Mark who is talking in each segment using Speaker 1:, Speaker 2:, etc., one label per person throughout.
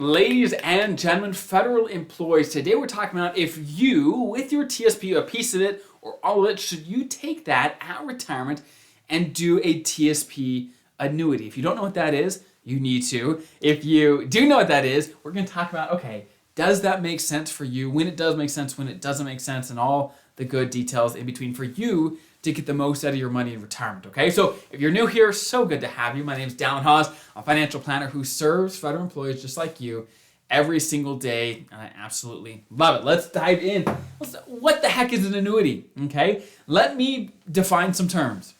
Speaker 1: Ladies and gentlemen, federal employees, today we're talking about if you, with your TSP, a piece of it or all of it, should you take that at retirement and do a TSP annuity? If you don't know what that is, you need to. If you do know what that is, we're going to talk about, okay, does that make sense for you? When it does make sense, when it doesn't make sense, and all the good details in between for you to get the most out of your money in retirement, okay? So if you're new here, so good to have you. My name is Dallin Hawes, a financial planner who serves federal employees just like you every single day, and I absolutely love it. Let's dive in. What the heck is an annuity, okay? Let me define some terms.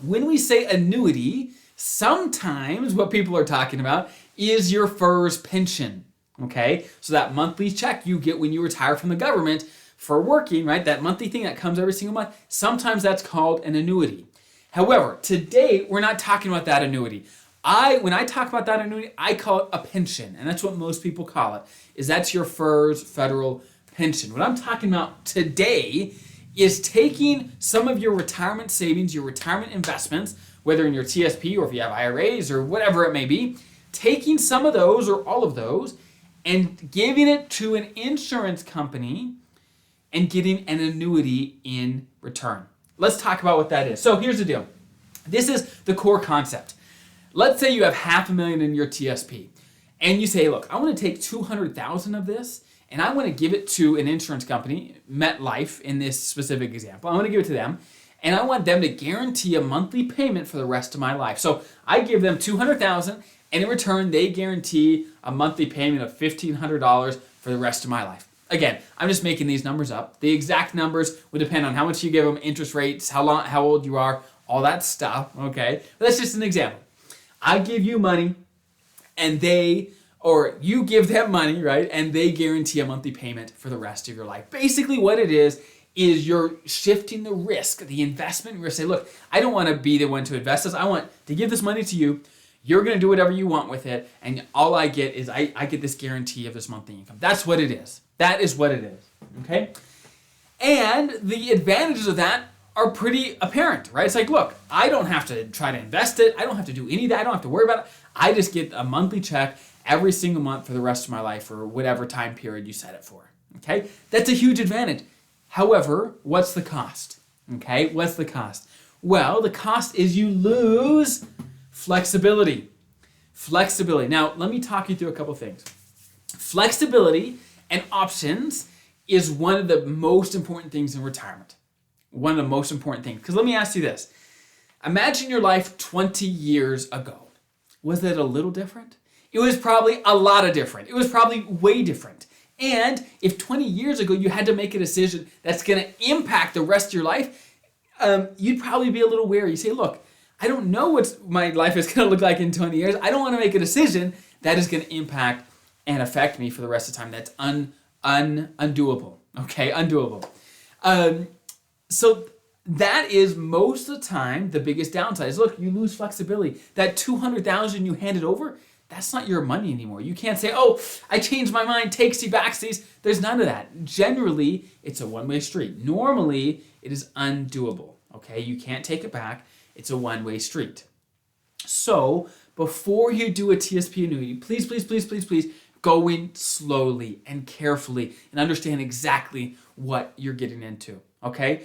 Speaker 1: When we say annuity, sometimes what people are talking about is your FERS pension, okay? So that monthly check you get when you retire from the government for working, right? That monthly thing that comes every single month, sometimes that's called an annuity. However, today we're not talking about that annuity. When I talk about that annuity, I call it a pension, and that's what most people call it, is that's your FERS federal pension. What I'm talking about today is taking some of your retirement savings, your retirement investments, whether in your TSP or if you have IRAs or whatever it may be, taking some of those or all of those and giving it to an insurance company and getting an annuity in return. Let's talk about what that is. So here's the deal. This is the core concept. Let's say you have $500,000 in your TSP and you say, look, I want to take $200,000 of this and I want to give it to an insurance company, MetLife in this specific example. I want to give it to them and I want them to guarantee a monthly payment for the rest of my life. So I give them $200,000 and in return they guarantee a monthly payment of $1,500 for the rest of my life. Again, I'm just making these numbers up. The exact numbers would depend on how much you give them, interest rates, how old you are, all that stuff, okay? But that's just an example. I give you money and you give them money, right? And they guarantee a monthly payment for the rest of your life. Basically what it is you're shifting the risk, the investment risk. Say, look, I don't want to be the one to invest this. I want to give this money to you. You're going to do whatever you want with it. And all I get is I get this guarantee of this monthly income. That's what it is. That is what it is, okay? And the advantages of that are pretty apparent, right? It's like, look, I don't have to try to invest it. I don't have to do any of that. I don't have to worry about it. I just get a monthly check every single month for the rest of my life or whatever time period you set it for, okay? That's a huge advantage. However, what's the cost, okay? What's the cost? Well, the cost is you lose flexibility. Flexibility. Now, let me talk you through a couple things. Flexibility and options is one of the most important things in retirement. One of the most important things. Because let me ask you this. Imagine your life 20 years ago. Was it a little different? It was probably a lot of different. It was probably way different. And if 20 years ago you had to make a decision that's going to impact the rest of your life, you'd probably be a little wary. You say, look, I don't know what my life is going to look like in 20 years. I don't want to make a decision that is going to impact and affect me for the rest of the time. That's undoable, okay? Undoable. So that is most of the time the biggest downside is, look, you lose flexibility. That $200,000 you handed over, that's not your money anymore. You can't say, oh, I changed my mind, takesy backsies. There's none of that. Generally, it's a one-way street. Normally, it is undoable, okay? You can't take it back. It's a one-way street. So before you do a TSP annuity, please, please, please, please, please, go in slowly and carefully and understand exactly what you're getting into, okay?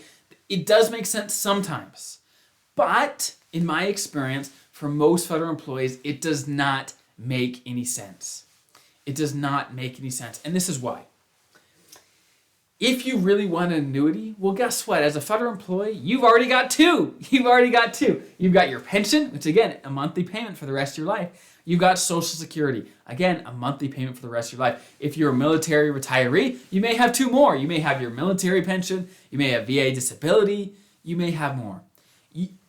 Speaker 1: It does make sense sometimes, but in my experience, for most federal employees, it does not make any sense. It does not make any sense, and this is why. If you really want an annuity, well, guess what? As a federal employee, you've already got two. You've already got two. You've got your pension, which again, a monthly payment for the rest of your life. You've got Social Security, again, a monthly payment for the rest of your life. If you're a military retiree, you may have two more. You may have your military pension, you may have VA disability, you may have more.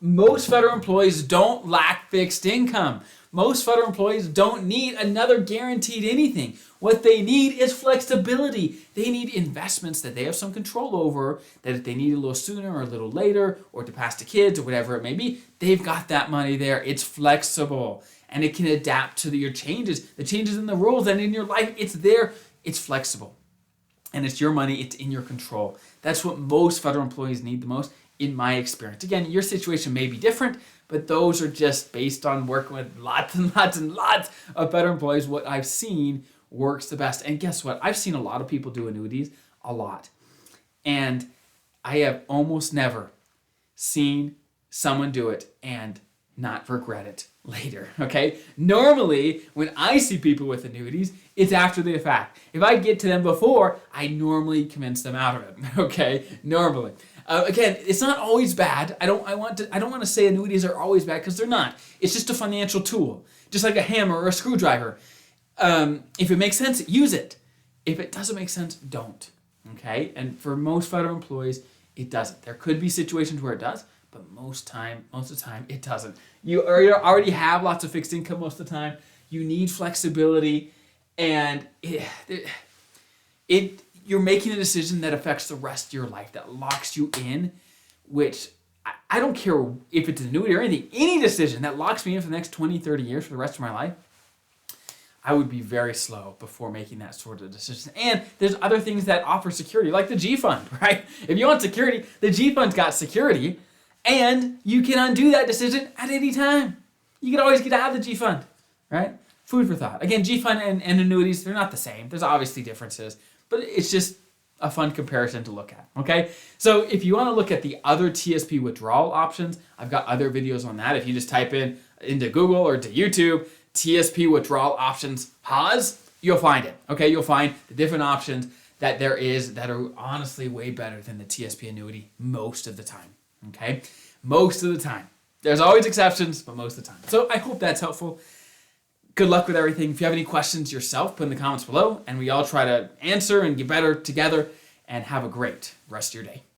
Speaker 1: Most federal employees don't lack fixed income. Most federal employees don't need another guaranteed anything. What they need is flexibility. They need investments that they have some control over, that if they need a little sooner or a little later, or to pass to kids or whatever it may be, they've got that money there. It's flexible. And it can adapt to your changes, the changes in the rules and in your life. It's there. It's flexible. And it's your money. It's in your control. That's what most federal employees need the most, in my experience. Again, your situation may be different, but those are just based on working with lots and lots and lots of federal employees, what I've seen works the best. And guess what? I've seen a lot of people do annuities, a lot. And I have almost never seen someone do it and not regret it later, okay? Normally, when I see people with annuities, it's after the fact. If I get to them before, I normally convince them out of it, okay? Normally. Again, it's not always bad. I don't want to say annuities are always bad, because they're not. It's just a financial tool, just like a hammer or a screwdriver. If it makes sense, use it. If it doesn't make sense, don't, okay? And for most federal employees, it doesn't. There could be situations where it does, but most of the time, it doesn't. You already have lots of fixed income most of the time. You need flexibility, and you're making a decision that affects the rest of your life, that locks you in, which I don't care if it's an annuity or anything, any decision that locks me in for the next 20, 30 years for the rest of my life, I would be very slow before making that sort of decision. And there's other things that offer security, like the G Fund, right? If you want security, the G Fund's got security, and you can undo that decision at any time. You can always get out of the G Fund, right? Food for thought. Again, G Fund and annuities, they're not the same. There's obviously differences, but it's just a fun comparison to look at, okay? So if you want to look at the other TSP withdrawal options, I've got other videos on that. If you just type into Google or to YouTube, TSP withdrawal options pause, you'll find it, okay? You'll find the different options that there is that are honestly way better than the TSP annuity most of the time, okay? Most of the time. There's always exceptions, but most of the time. So I hope that's helpful. Good luck with everything. If you have any questions yourself, put in the comments below, and we all try to answer and get better together, and have a great rest of your day.